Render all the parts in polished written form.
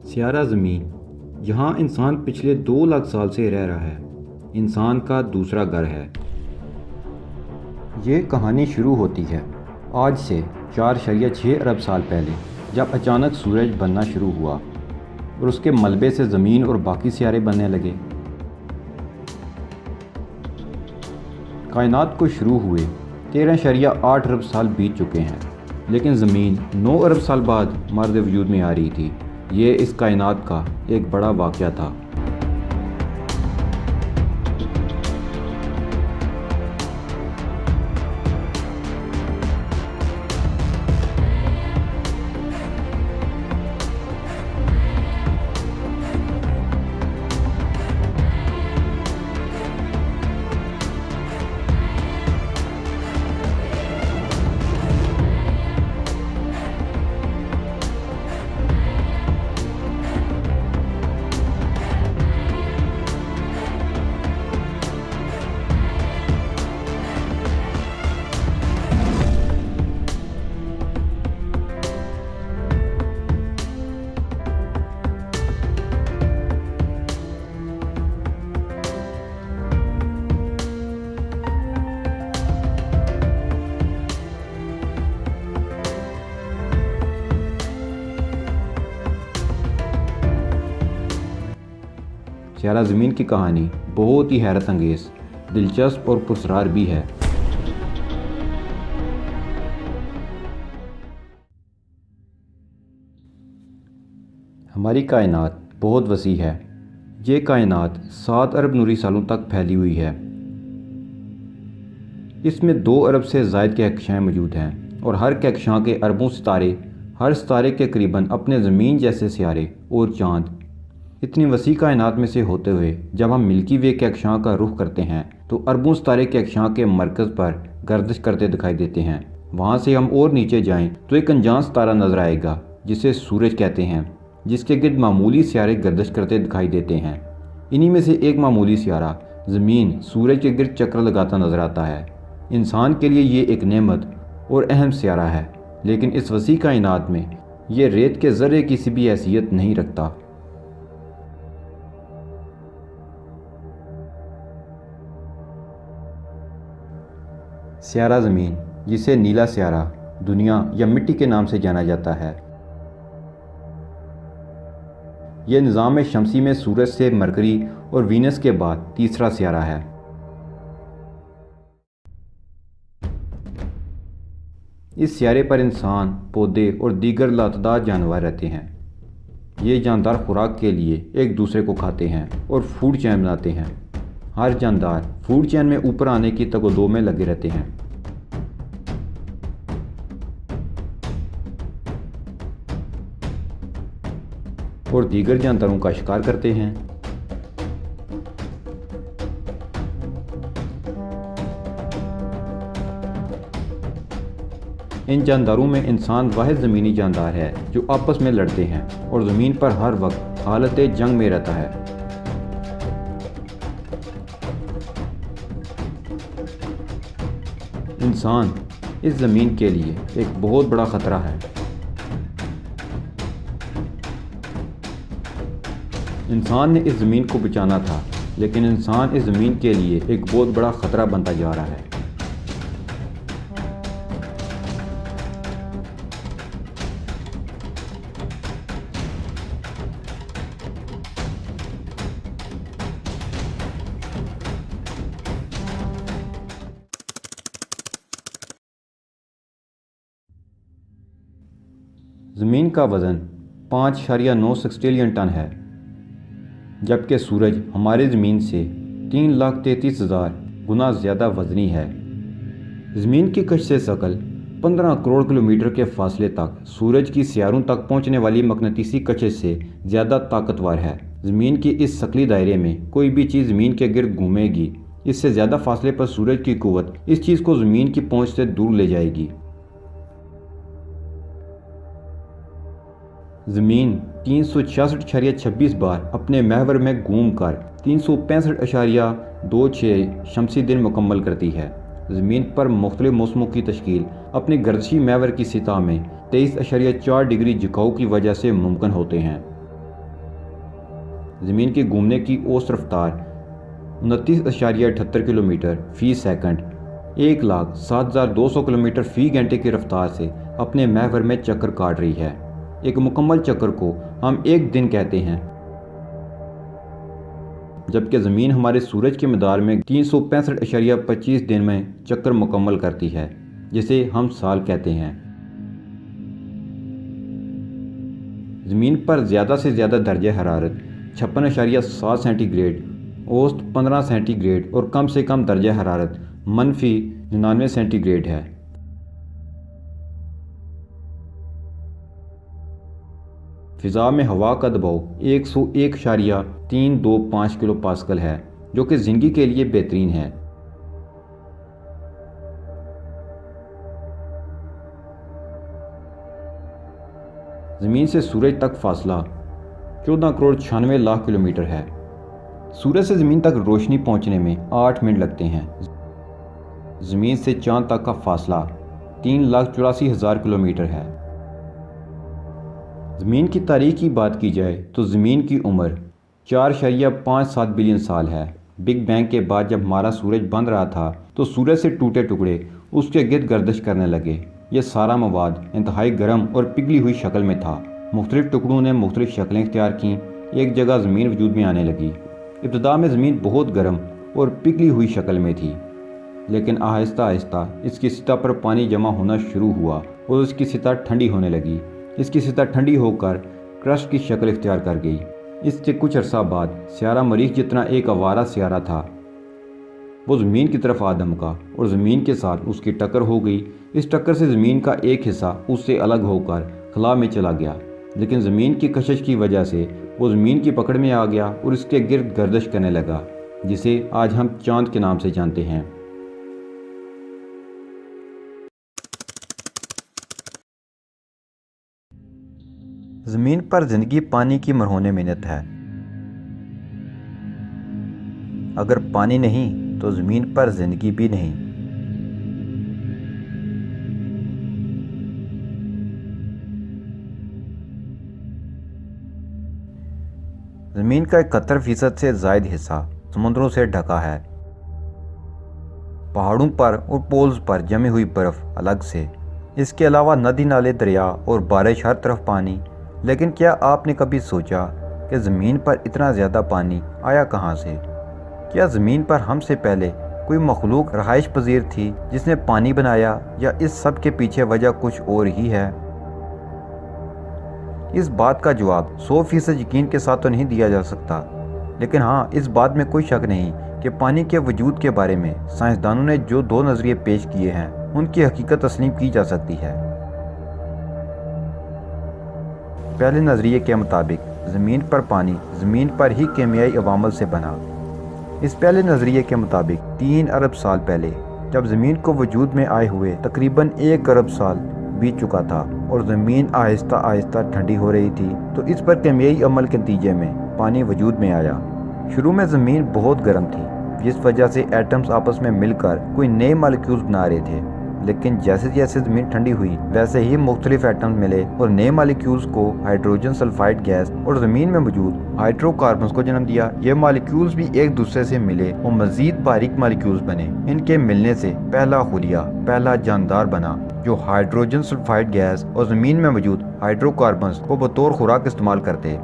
سیارہ زمین، یہاں انسان پچھلے 2 لاکھ سال سے رہ رہا ہے۔ انسان کا دوسرا گھر ہے۔ یہ کہانی شروع ہوتی ہے آج سے 4.6 ارب سال پہلے، جب اچانک سورج بننا شروع ہوا اور اس کے ملبے سے زمین اور باقی سیارے بننے لگے۔ کائنات کو شروع ہوئے 13.8 ارب سال بیت چکے ہیں، لیکن زمین 9 ارب سال بعد مرد وجود میں آ رہی تھی۔ یہ اس کائنات کا ایک بڑا واقعہ تھا۔ سیارہ زمین کی کہانی بہت ہی حیرت انگیز، دلچسپ اور پراسرار بھی ہے۔ ہماری کائنات بہت وسیع ہے۔ یہ کائنات 7 ارب نوری سالوں تک پھیلی ہوئی ہے۔ اس میں 2 ارب سے زائد کہکشاؤں موجود ہیں، اور ہر کہکشاں کے اربوں ستارے، ہر ستارے کے قریباً اپنے زمین جیسے سیارے اور چاند۔ اتنی وسیع کائنات میں سے ہوتے ہوئے جب ہم ملکی وے کہکشاں کا رخ کرتے ہیں تو اربوں ستارے کہکشاں کے مرکز پر گردش کرتے دکھائی دیتے ہیں۔ وہاں سے ہم اور نیچے جائیں تو ایک انجان ستارہ نظر آئے گا جسے سورج کہتے ہیں، جس کے گرد معمولی سیارے گردش کرتے دکھائی دیتے ہیں۔ انہی میں سے ایک معمولی سیارہ زمین سورج کے گرد چکر لگاتا نظر آتا ہے۔ انسان کے لیے یہ ایک نعمت اور اہم سیارہ ہے، لیکن اس وسیع کائنات میں یہ ریت کے ذرے کی سی بھی حیثیت نہیں رکھتا۔ سیارہ زمین، جسے نیلا سیارہ، دنیا یا مٹی کے نام سے جانا جاتا ہے، یہ نظام شمسی میں سورج سے مرکری اور وینس کے بعد تیسرا سیارہ ہے۔ اس سیارے پر انسان، پودے اور دیگر لاتعداد جانور رہتے ہیں۔ یہ جاندار خوراک کے لیے ایک دوسرے کو کھاتے ہیں اور فوڈ چین بناتے ہیں۔ ہر جاندار فوڈ چین میں اوپر آنے کی تگ و دو میں لگے رہتے ہیں۔ اور دیگر جانداروں کا شکار کرتے ہیں۔ ان جانداروں میں انسان واحد زمینی جاندار ہے جو آپس میں لڑتے ہیں اور زمین پر ہر وقت حالت جنگ میں رہتا ہے۔ انسان اس زمین کے لیے ایک بہت بڑا خطرہ ہے۔ انسان نے اس زمین کو بچانا تھا، لیکن انسان اس زمین کے لیے ایک بہت بڑا خطرہ بنتا جا رہا ہے۔ زمین کا وزن 5.9 سیکسٹیلین ٹن ہے، جبکہ سورج ہماری زمین سے 3,33,000 گنا زیادہ وزنی ہے۔ زمین کی کش سے ثقل 15 کروڑ کلومیٹر کے فاصلے تک سورج کی سیاروں تک پہنچنے والی مقناطیسی کشش سے زیادہ طاقتور ہے۔ زمین کی اس ثقلی دائرے میں کوئی بھی چیز زمین کے گرد گھومے گی، اس سے زیادہ فاصلے پر سورج کی قوت اس چیز کو زمین کی پہنچ سے دور لے جائے گی۔ زمین 366.26 بار اپنے محور میں گھوم کر 365.26 شمسی دن مکمل کرتی ہے۔ زمین پر مختلف موسموں کی تشکیل اپنے گردشی محور کی سطح میں 23.4 ڈگری جھکاؤ کی وجہ سے ممکن ہوتے ہیں۔ زمین کے گھومنے کی اوسط رفتار 29.78 کلومیٹر فی سیکنڈ 1,07,200 کلومیٹر فی گھنٹے کی رفتار سے اپنے محور میں چکر کاٹ رہی ہے۔ ایک مکمل چکر کو ہم ایک دن کہتے ہیں، جبکہ زمین ہمارے سورج کے مدار میں 365.25 دن میں چکر مکمل کرتی ہے، جسے ہم سال کہتے ہیں۔ زمین پر زیادہ سے زیادہ درجہ حرارت 56.7 سینٹی گریڈ، اوسط 15 سینٹی گریڈ اور کم سے کم درجہ حرارت -99 سینٹی گریڈ ہے۔ فضا میں ہوا کا دباؤ 101.325 کلو پاسکل ہے، جو کہ زندگی کے لیے بہترین ہے۔ زمین سے سورج تک فاصلہ 14,96,00,000 کلومیٹر ہے۔ سورج سے زمین تک روشنی پہنچنے میں 8 منٹ لگتے ہیں۔ زمین سے چاند تک کا فاصلہ 3,84,000 کلومیٹر ہے۔ زمین کی تاریخ کی بات کی جائے تو زمین کی عمر 4.57 بلین سال ہے۔ بگ بینگ کے بعد جب ہمارا سورج بن رہا تھا تو سورج سے ٹوٹے ٹکڑے اس کے گرد گردش کرنے لگے۔ یہ سارا مواد انتہائی گرم اور پگھلی ہوئی شکل میں تھا۔ مختلف ٹکڑوں نے مختلف شکلیں اختیار کیں، ایک جگہ زمین وجود میں آنے لگی۔ ابتدا میں زمین بہت گرم اور پگھلی ہوئی شکل میں تھی، لیکن آہستہ آہستہ اس کی سطح پر پانی جمع ہونا شروع ہوا اور اس کی سطح ٹھنڈی ہونے لگی۔ اس کی سطح ٹھنڈی ہو کر کرسٹ کی شکل اختیار کر گئی۔ اس سے کچھ عرصہ بعد سیارہ مریخ جتنا ایک آوارہ سیارہ تھا وہ زمین کی طرف آ دھمکا اور زمین کے ساتھ اس کی ٹکر ہو گئی۔ اس ٹکر سے زمین کا ایک حصہ اس سے الگ ہو کر خلا میں چلا گیا، لیکن زمین کی کشش کی وجہ سے وہ زمین کی پکڑ میں آ گیا اور اس کے گرد گردش کرنے لگا، جسے آج ہم چاند کے نام سے جانتے ہیں۔ زمین پر زندگی پانی کی مرہون محنت ہے۔ اگر پانی نہیں تو زمین پر زندگی بھی نہیں۔ زمین کا 71% سے زائد حصہ سمندروں سے ڈھکا ہے، پہاڑوں پر اور پولز پر جمی ہوئی برف الگ سے۔ اس کے علاوہ ندی نالے، دریا اور بارش، ہر طرف پانی۔ لیکن کیا آپ نے کبھی سوچا کہ زمین پر اتنا زیادہ پانی آیا کہاں سے؟ کیا زمین پر ہم سے پہلے کوئی مخلوق رہائش پذیر تھی جس نے پانی بنایا، یا اس سب کے پیچھے وجہ کچھ اور ہی ہے؟ اس بات کا جواب 100% یقین کے ساتھ تو نہیں دیا جا سکتا، لیکن ہاں، اس بات میں کوئی شک نہیں کہ پانی کے وجود کے بارے میں سائنسدانوں نے جو 2 نظریے پیش کیے ہیں ان کی حقیقت تسلیم کی جا سکتی ہے۔ پہلے نظریے کے مطابق زمین پر پانی زمین پر ہی کیمیائی عوامل سے بنا۔ اس پہلے نظریے کے مطابق 3 ارب سال پہلے، جب زمین کو وجود میں آئے ہوئے تقریباً 1 ارب سال بیت چکا تھا اور زمین آہستہ آہستہ ٹھنڈی ہو رہی تھی، تو اس پر کیمیائی عمل کے نتیجے میں پانی وجود میں آیا۔ شروع میں زمین بہت گرم تھی، جس وجہ سے ایٹمز آپس میں مل کر کوئی نئے مالیکیولز بنا رہے تھے، لیکن جیسے جیسے زمین ٹھنڈی ہوئی ویسے ہی مختلف ایٹمز ملے اور نئے مالیکیولز کو ہائیڈروجن سلفائڈ گیس اور زمین میں موجود ہائیڈرو کاربنز کو جنم دیا۔ یہ مالیکیولز بھی ایک دوسرے سے ملے اور مزید باریک مالیکیولز بنے۔ ان کے ملنے سے پہلا خلیہ، پہلا جاندار بنا، جو ہائیڈروجن سلفائڈ گیس اور زمین میں موجود ہائیڈرو کاربنز کو بطور خوراک استعمال کرتے۔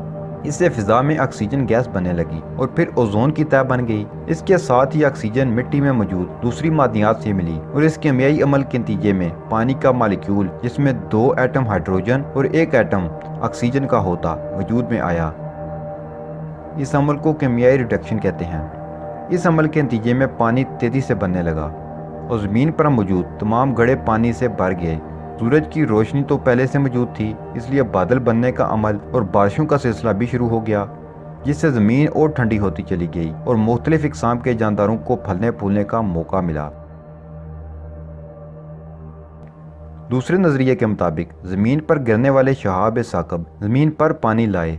اس سے فضا میں آکسیجن گیس بننے لگی اور پھر اوزون کی تہ بن گئی۔ اس کے ساتھ ہی آکسیجن مٹی میں موجود دوسری معدنیات سے ملی اور اس کیمیائی عمل کے نتیجے میں پانی کا مالیکیول، جس میں 2 ایٹم ہائیڈروجن اور 1 ایٹم آکسیجن کا ہوتا، وجود میں آیا۔ اس عمل کو کیمیائی ریڈکشن کہتے ہیں۔ اس عمل کے نتیجے میں پانی تیزی سے بننے لگا اور زمین پر موجود تمام گڑھے پانی سے بھر گئے۔ سورج کی روشنی تو پہلے سے موجود تھی، اس لیے بادل بننے کا عمل اور بارشوں کا سلسلہ بھی شروع ہو گیا، جس سے زمین اور ٹھنڈی ہوتی چلی گئی اور مختلف اقسام کے جانداروں کو پھلنے پھولنے کا موقع ملا۔ دوسرے نظریے کے مطابق زمین پر گرنے والے شہاب ثاقب زمین پر پانی لائے۔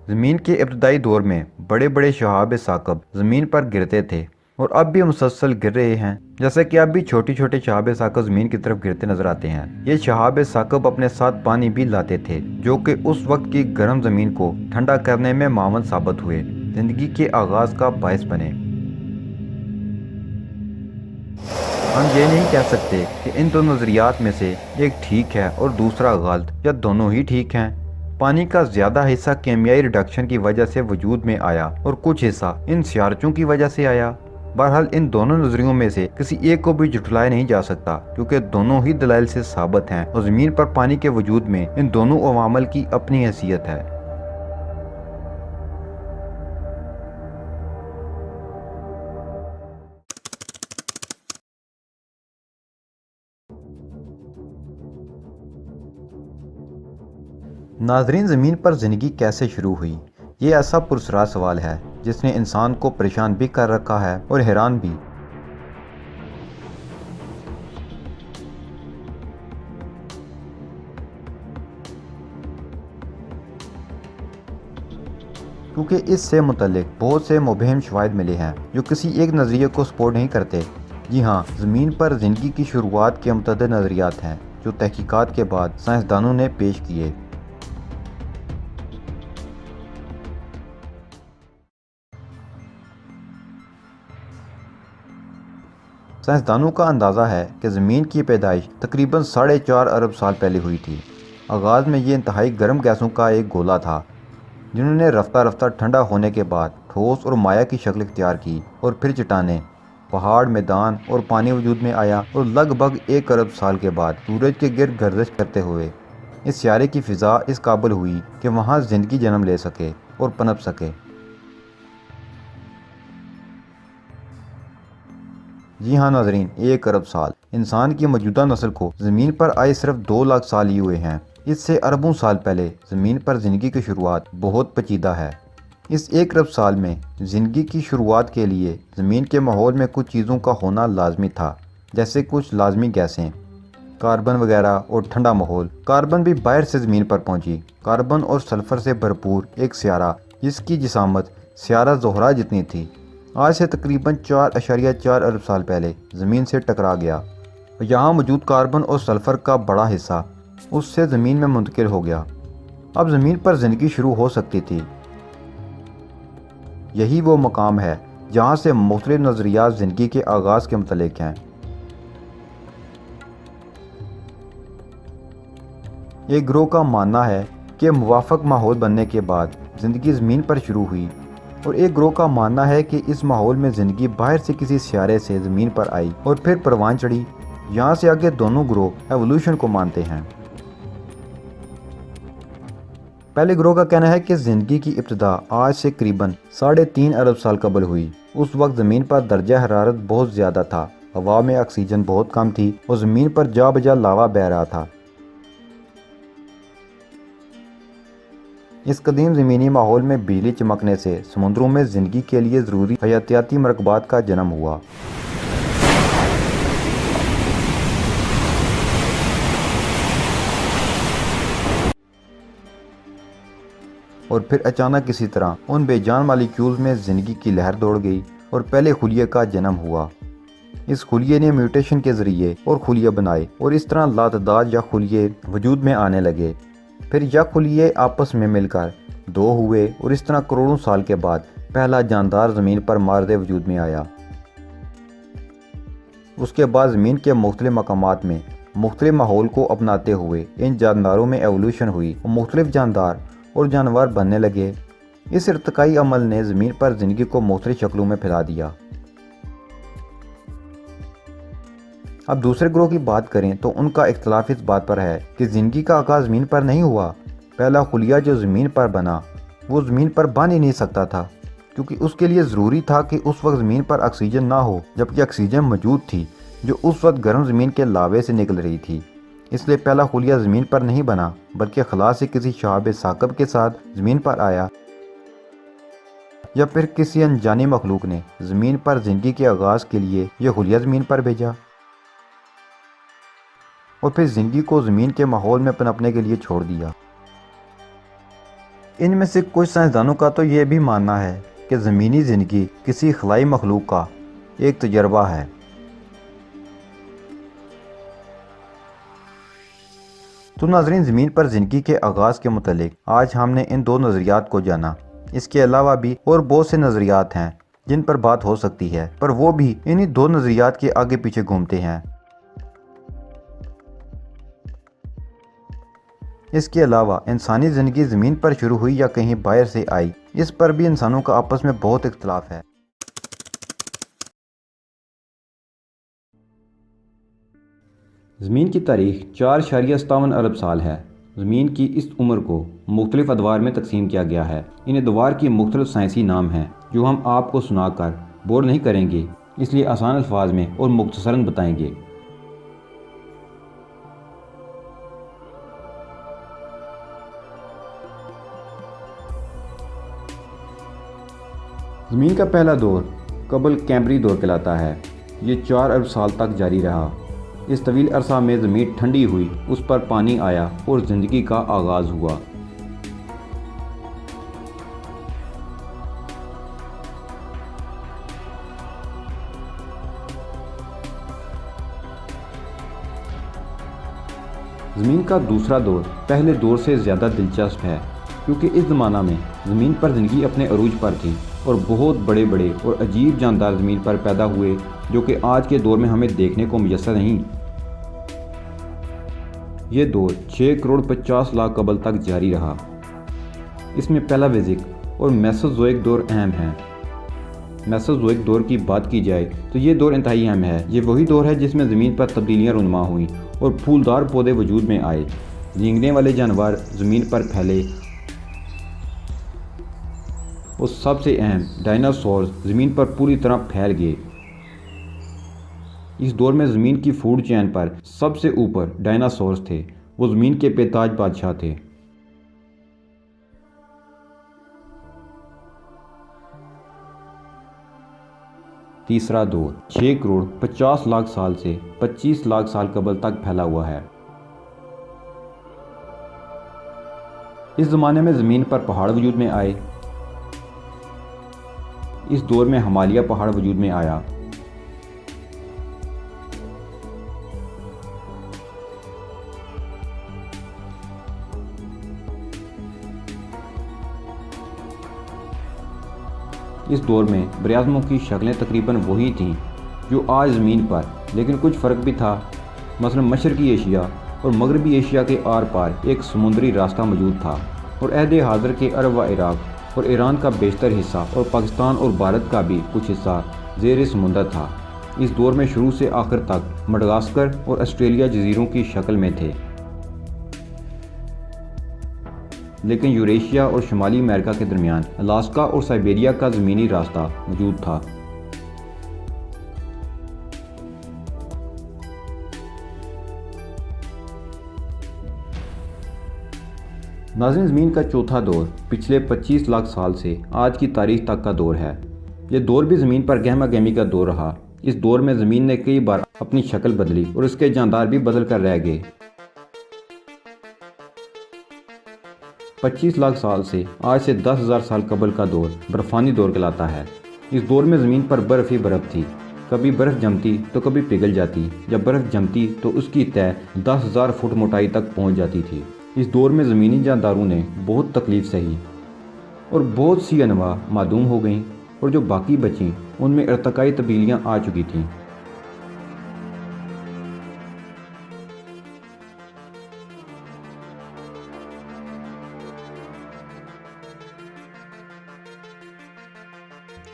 زمین کے ابتدائی دور میں بڑے بڑے شہاب ثاقب زمین پر گرتے تھے اور اب بھی مسلسل گر رہے ہیں، جیسے کہ اب بھی چھوٹے چھوٹے شہاب ثاقب زمین کی طرف گرتے نظر آتے ہیں۔ یہ شہاب ثاقب اپنے ساتھ پانی بھی لاتے تھے، جو کہ اس وقت کی گرم زمین کو ٹھنڈا کرنے میں معاون ثابت ہوئے۔ زندگی کے آغاز کا باعث بنے۔ ہم یہ نہیں کہہ سکتے کہ ان دو نظریات میں سے ایک ٹھیک ہے اور دوسرا غلط، یا دونوں ہی ٹھیک ہیں۔ پانی کا زیادہ حصہ کیمیائی ریڈکشن کی وجہ سے وجود میں آیا اور کچھ حصہ ان سیارچوں کی وجہ سے آیا۔ بہرحال ان دونوں نظریوں میں سے کسی ایک کو بھی جھٹلایا نہیں جا سکتا، کیونکہ دونوں ہی دلائل سے ثابت ہیں اور زمین پر پانی کے وجود میں ان دونوں عوامل کی اپنی حیثیت ہے۔ ناظرین، زمین پر زندگی کیسے شروع ہوئی؟ یہ ایسا پراسرار سوال ہے جس نے انسان کو پریشان بھی کر رکھا ہے اور حیران بھی۔ کیونکہ اس سے متعلق بہت سے مبہم شواہد ملے ہیں جو کسی ایک نظریے کو سپورٹ نہیں کرتے۔ جی ہاں، زمین پر زندگی کی شروعات کے متعدد نظریات ہیں جو تحقیقات کے بعد سائنسدانوں نے پیش کیے۔ سائنسدانوں کا اندازہ ہے کہ زمین کی پیدائش تقریباً 4.5 ارب سال پہلے ہوئی تھی۔ آغاز میں یہ انتہائی گرم گیسوں کا ایک گولا تھا، جنہوں نے رفتہ رفتہ ٹھنڈا ہونے کے بعد ٹھوس اور مائع کی شکل اختیار کی، اور پھر چٹانیں، پہاڑ، میدان اور پانی وجود میں آیا، اور لگ بھگ 1 ارب سال کے بعد سورج کے گرد گردش کرتے ہوئے اس سیارے کی فضا اس قابل ہوئی کہ وہاں زندگی جنم لے سکے اور پنپ سکے۔ جی ہاں ناظرین، 1 ارب سال۔ انسان کی موجودہ نسل کو زمین پر آئے صرف 2 لاکھ سال ہی ہوئے ہیں۔ اس سے اربوں سال پہلے زمین پر زندگی کی شروعات بہت پیچیدہ ہے۔ اس 1 ارب سال میں زندگی کی شروعات کے لیے زمین کے ماحول میں کچھ چیزوں کا ہونا لازمی تھا، جیسے کچھ لازمی گیسیں، کاربن وغیرہ، اور ٹھنڈا ماحول۔ کاربن بھی باہر سے زمین پر پہنچی۔ کاربن اور سلفر سے بھرپور ایک سیارہ جس کی جسامت سیارہ زہرہ جتنی تھی، آج سے تقریباً 4.4 ارب سال پہلے زمین سے ٹکرا گیا۔ یہاں موجود کاربن اور سلفر کا بڑا حصہ اس سے زمین میں منتقل ہو گیا۔ اب زمین پر زندگی شروع ہو سکتی تھی۔ یہی وہ مقام ہے جہاں سے مختلف نظریات زندگی کے آغاز کے متعلق ہیں۔ ایک گروہ کا ماننا ہے کہ موافق ماحول بننے کے بعد زندگی زمین پر شروع ہوئی، اور ایک گروہ کا ماننا ہے کہ اس ماحول میں زندگی باہر سے کسی سیارے سے زمین پر آئی اور پھر پروان چڑھی۔ یہاں سے آگے دونوں گروہ ایوولوشن کو مانتے ہیں۔ پہلے گروہ کا کہنا ہے کہ زندگی کی ابتدا آج سے قریباً 3.5 ارب سال قبل ہوئی۔ اس وقت زمین پر درجہ حرارت بہت زیادہ تھا، ہوا میں آکسیجن بہت کم تھی، اور زمین پر جا بجا لاوا بہہ رہا تھا۔ اس قدیم زمینی ماحول میں بجلی چمکنے سے سمندروں میں زندگی کے لیے ضروری حیاتیاتی مرکبات کا جنم ہوا۔ اور پھر اچانک کسی طرح ان بے جان مالیکیولز میں زندگی کی لہر دوڑ گئی اور پہلے خلیے کا جنم ہوا۔ اس خلیے نے میوٹیشن کے ذریعے اور خلیے بنائے، اور اس طرح لاتعداد یا خلیے وجود میں آنے لگے۔ پھر یا خلیے آپس میں مل کر 2 ہوئے، اور اس طرح کروڑوں سال کے بعد پہلا جاندار زمین پر مارد وجود میں آیا۔ اس کے بعد زمین کے مختلف مقامات میں مختلف ماحول کو اپناتے ہوئے ان جانداروں میں ایوولوشن ہوئی اور مختلف جاندار اور جانور بننے لگے۔ اس ارتقائی عمل نے زمین پر زندگی کو مختلف شکلوں میں پھیلا دیا۔ اب دوسرے گروہ کی بات کریں تو ان کا اختلاف اس بات پر ہے کہ زندگی کا آغاز زمین پر نہیں ہوا۔ پہلا خلیہ جو زمین پر بنا وہ زمین پر بن ہی نہیں سکتا تھا، کیونکہ اس کے لیے ضروری تھا کہ اس وقت زمین پر آکسیجن نہ ہو، جبکہ آکسیجن موجود تھی جو اس وقت گرم زمین کے لاوے سے نکل رہی تھی۔ اس لیے پہلا خلیہ زمین پر نہیں بنا، بلکہ خلا سے کسی شہاب ثاقب کے ساتھ زمین پر آیا، یا پھر کسی انجانی مخلوق نے زمین پر زندگی کے آغاز کے لیے یہ خلیہ زمین پر بھیجا، اور پھر زندگی کو زمین کے ماحول میں پنپنے کے لیے چھوڑ دیا۔ ان میں سے کچھ سائنسدانوں کا تو یہ بھی ماننا ہے کہ زمینی زندگی کسی خلائی مخلوق کا ایک تجربہ ہے۔ تو ناظرین، زمین پر زندگی کے آغاز کے متعلق آج ہم نے ان 2 نظریات کو جانا۔ اس کے علاوہ بھی اور بہت سے نظریات ہیں جن پر بات ہو سکتی ہے، پر وہ بھی انہی دو نظریات کے آگے پیچھے گھومتے ہیں۔ اس کے علاوہ انسانی زندگی زمین پر شروع ہوئی یا کہیں باہر سے آئی، اس پر بھی انسانوں کا آپس میں بہت اختلاف ہے۔ زمین کی تاریخ 4.57 ارب سال ہے۔ زمین کی اس عمر کو مختلف ادوار میں تقسیم کیا گیا ہے۔ ان ادوار کی مختلف سائنسی نام ہیں جو ہم آپ کو سنا کر بور نہیں کریں گے، اس لیے آسان الفاظ میں اور مختصراً بتائیں گے۔ زمین کا پہلا دور قبل کیمبری دور کہلاتا ہے۔ یہ 4 ارب سال تک جاری رہا۔ اس طویل عرصہ میں زمین ٹھنڈی ہوئی، اس پر پانی آیا اور زندگی کا آغاز ہوا۔ زمین کا دوسرا دور پہلے دور سے زیادہ دلچسپ ہے، کیونکہ اس زمانہ میں زمین پر زندگی اپنے عروج پر تھی اور بہت بڑے بڑے اور عجیب جاندار زمین پر پیدا ہوئے جو کہ آج کے دور میں ہمیں دیکھنے کو میسر نہیں۔ یہ دور 6 کروڑ 50 لاکھ قبل تک جاری رہا۔ اس میں پیلاوزک اور میسوزوئک دور اہم ہیں۔ میسوزوئک دور کی بات کی جائے تو یہ دور انتہائی اہم ہے۔ یہ وہی دور ہے جس میں زمین پر تبدیلیاں رونما ہوئیں اور پھولدار پودے وجود میں آئے، رینگنے والے جانور زمین پر پھیلے اور سب سے اہم ڈائناسورز زمین پر پوری طرح پھیل گئے۔ اس دور میں زمین کی فوڈ چین پر سب سے اوپر ڈائناسورز تھے، وہ زمین کے بے تاج بادشاہ تھے۔ تیسرا دور 6 کروڑ 50 لاکھ سال سے 25 لاکھ سال قبل تک پھیلا ہوا ہے۔ اس زمانے میں زمین پر پہاڑ وجود میں آئے۔ اس دور میں ہمالیہ پہاڑ وجود میں آیا۔ اس دور میں براعظموں کی شکلیں تقریباً وہی تھیں جو آج زمین پر، لیکن کچھ فرق بھی تھا۔ مثلا مشرقی ایشیا اور مغربی ایشیا کے آر پار ایک سمندری راستہ موجود تھا، اور عہد حاضر کے عرب و عراق اور ایران کا بیشتر حصہ اور پاکستان اور بھارت کا بھی کچھ حصہ زیر سمندر تھا۔ اس دور میں شروع سے آخر تک مڈغاسکر اور آسٹریلیا جزیروں کی شکل میں تھے، لیکن یوریشیا اور شمالی امریکہ کے درمیان الاسکا اور سائبیریا کا زمینی راستہ موجود تھا۔ ناظرین، زمین کا چوتھا دور پچھلے 25 لاکھ سال سے آج کی تاریخ تک کا دور ہے۔ یہ دور بھی زمین پر گہما گہمی کا دور رہا۔ اس دور میں زمین نے کئی بار اپنی شکل بدلی اور اس کے جاندار بھی بدل کر رہ گئے۔ 25 لاکھ سال سے آج سے 10,000 سال قبل کا دور برفانی دور کہلاتا ہے۔ اس دور میں زمین پر برف ہی برف تھی، کبھی برف جمتی تو کبھی پگھل جاتی۔ جب برف جمتی تو اس کی تہ 10,000 فٹ موٹائی تک پہنچ جاتی تھی۔ اس دور میں زمینی جانداروں نے بہت تکلیف سہی اور بہت سی انواع معدوم ہو گئیں، اور جو باقی بچیں ان میں ارتقائی تبدیلیاں آ چکی تھیں۔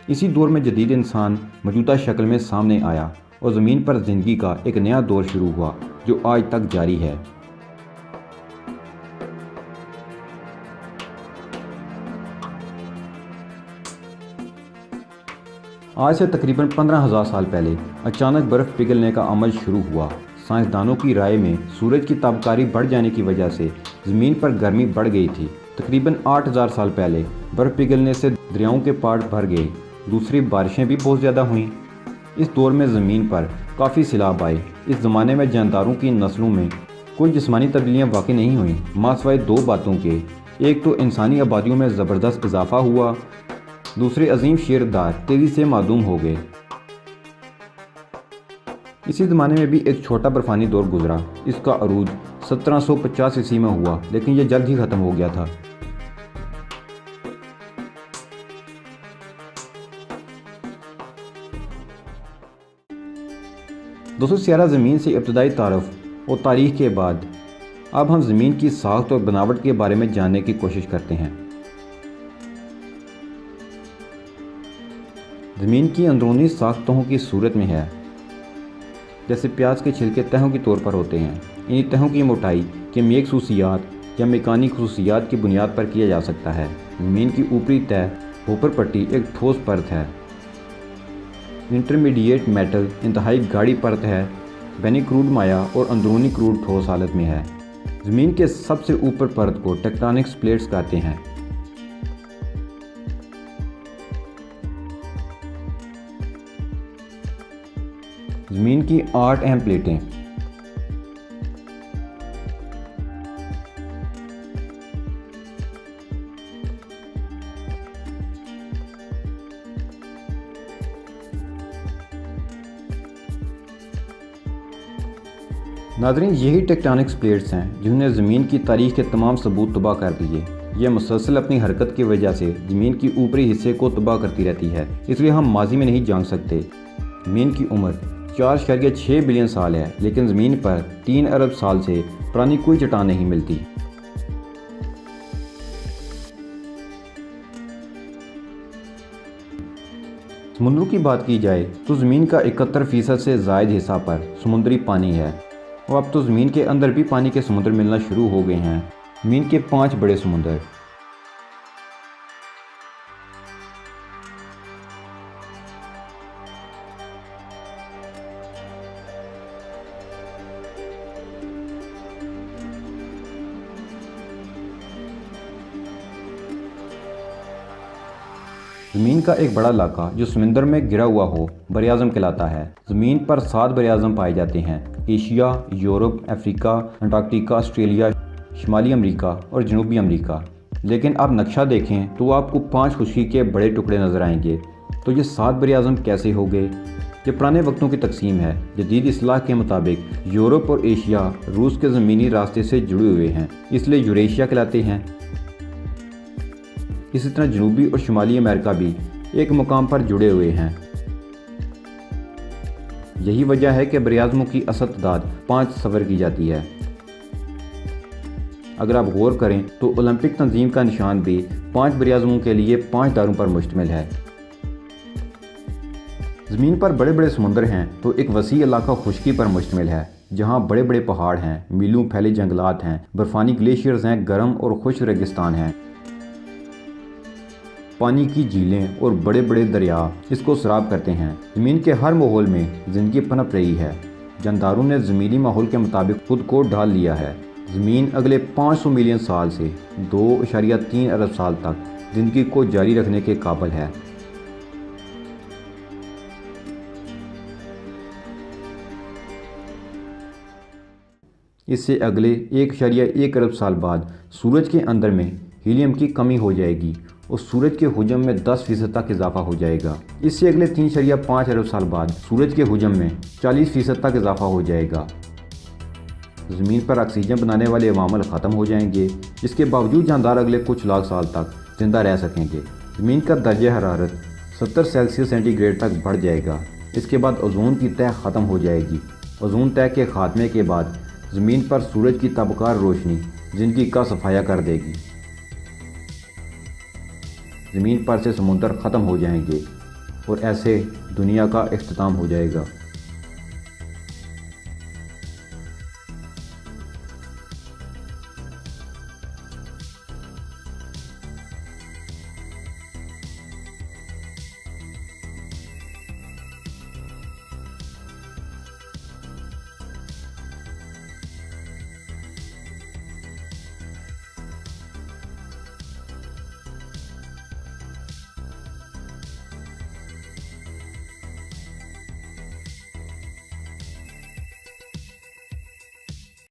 اسی دور میں جدید انسان موجودہ شکل میں سامنے آیا اور زمین پر زندگی کا ایک نیا دور شروع ہوا جو آج تک جاری ہے۔ آج سے تقریباً 15,000 سال پہلے اچانک برف پگھلنے کا عمل شروع ہوا۔ سائنسدانوں کی رائے میں سورج کی تابکاری بڑھ جانے کی وجہ سے زمین پر گرمی بڑھ گئی تھی۔ تقریباً 8,000 سال پہلے برف پگھلنے سے دریاؤں کے پاٹ بھر گئے، دوسری بارشیں بھی بہت زیادہ ہوئیں۔ اس دور میں زمین پر کافی سیلاب آئے۔ اس زمانے میں جانداروں کی نسلوں میں کوئی جسمانی تبدیلیاں واقع نہیں ہوئیں، ماں سوائے دو باتوں کے۔ ایک تو انسانی آبادیوں میں زبردست اضافہ ہوا، دوسرے عظیم شیردار تیزی سے معدوم ہو گئے۔ اسی زمانے میں بھی ایک چھوٹا برفانی دور گزرا۔ اس کا عروج 1750 عیسوی میں ہوا، لیکن یہ جلد ہی ختم ہو گیا تھا۔ دوستوں سیارہ زمین سے ابتدائی تعارف اور تاریخ کے بعد اب ہم زمین کی ساخت اور بناوٹ کے بارے میں جاننے کی کوشش کرتے ہیں۔ زمین کی اندرونی ساخت تہوں کی صورت میں ہے، جیسے پیاز کے چھلکے تہوں کے طور پر ہوتے ہیں۔ ان تہوں کی موٹائی کیمیائی خصوصیات یا میکانک خصوصیات کی بنیاد پر کیا جا سکتا ہے۔ زمین کی اوپری تہ اوپر پٹی ایک ٹھوس پرت ہے۔ انٹرمیڈیٹ میٹل انتہائی گاڑی پرت ہے۔ بینی کروڈ مائع اور اندرونی کروڈ ٹھوس حالت میں ہے۔ زمین کے سب سے اوپر پرت کو ٹیکٹونک پلیٹس کہتے ہیں۔ زمین کی 8 اہم پلیٹیں۔ ناظرین، یہی ٹیکٹونک پلیٹس ہیں جنہوں نے زمین کی تاریخ کے تمام ثبوت تباہ کر دیے۔ یہ مسلسل اپنی حرکت کی وجہ سے زمین کی اوپری حصے کو تباہ کرتی رہتی ہے، اس لیے ہم ماضی میں نہیں جان سکتے۔ زمین کی عمر 4.6 بلین سال ہے، لیکن زمین پر 3 ارب سال سے پرانی کوئی چٹان نہیں ملتی۔ سمندروں کی بات کی جائے تو زمین کا 71% سے زائد حصہ پر سمندری پانی ہے، اور اب تو زمین کے اندر بھی پانی کے سمندر ملنا شروع ہو گئے ہیں۔ زمین کے 5 بڑے سمندر۔ زمین کا ایک بڑا علاقہ جو سمندر میں گرا ہوا ہو براعظم کہلاتا ہے۔ زمین پر 7 براعظم پائے جاتے ہیں: ایشیا، یورپ، افریقہ، انٹارکٹیکا، آسٹریلیا، شمالی امریکہ اور جنوبی امریکہ۔ لیکن آپ نقشہ دیکھیں تو آپ کو 5 خشکی کے بڑے ٹکڑے نظر آئیں گے۔ تو یہ 7 براعظم کیسے ہو گئے؟ یہ پرانے وقتوں کی تقسیم ہے۔ جدید اصطلاح کے مطابق یورپ اور ایشیا روس کے زمینی راستے سے جڑے ہوئے ہیں، اس لیے یوریشیا کہلاتے ہیں۔ اسی طرح جنوبی اور شمالی امریکہ بھی ایک مقام پر جڑے ہوئے ہیں۔ یہی وجہ ہے کہ براعظموں کی اصل تعداد 5 تصور کی جاتی ہے۔ اگر آپ غور کریں تو اولمپک تنظیم کا نشان بھی 5 براعظموں کے لیے 5 دائروں پر مشتمل ہے۔ زمین پر بڑے بڑے سمندر ہیں تو ایک وسیع علاقہ خشکی پر مشتمل ہے، جہاں بڑے بڑے پہاڑ ہیں، میلوں پھیلے جنگلات ہیں، برفانی گلیشیئرز ہیں، گرم اور خشک ریگستان ہیں، پانی کی جھیلیں اور بڑے بڑے دریا اس کو سراب کرتے ہیں۔ زمین کے ہر ماحول میں زندگی پنپ رہی ہے۔ جانداروں نے زمینی ماحول کے مطابق خود کو ڈھال لیا ہے۔ زمین اگلے 500 ملین سال سے 2.3 ارب سال تک زندگی کو جاری رکھنے کے قابل ہے۔ اس سے اگلے 1.1 ارب سال بعد سورج کے اندر میں ہیلیم کی کمی ہو جائے گی اور سورج کے حجم میں 10% تک اضافہ ہو جائے گا۔ اس سے اگلے 3.5 ارب سال بعد سورج کے حجم میں 40% تک اضافہ ہو جائے گا۔ زمین پر آکسیجن بنانے والے عوامل ختم ہو جائیں گے، جس کے باوجود جاندار اگلے کچھ لاکھ سال تک زندہ رہ سکیں گے۔ زمین کا درجہ حرارت 70 سیلسیس سینٹی گریڈ تک بڑھ جائے گا۔ اس کے بعد اوزون کی تہ ختم ہو جائے گی۔ اوزون تہ کے خاتمے کے بعد زمین پر سورج کی تابکار روشنی زندگی کا صفایا کر دے گی۔ زمین پر سے سمندر ختم ہو جائیں گے اور ایسے دنیا کا اختتام ہو جائے گا۔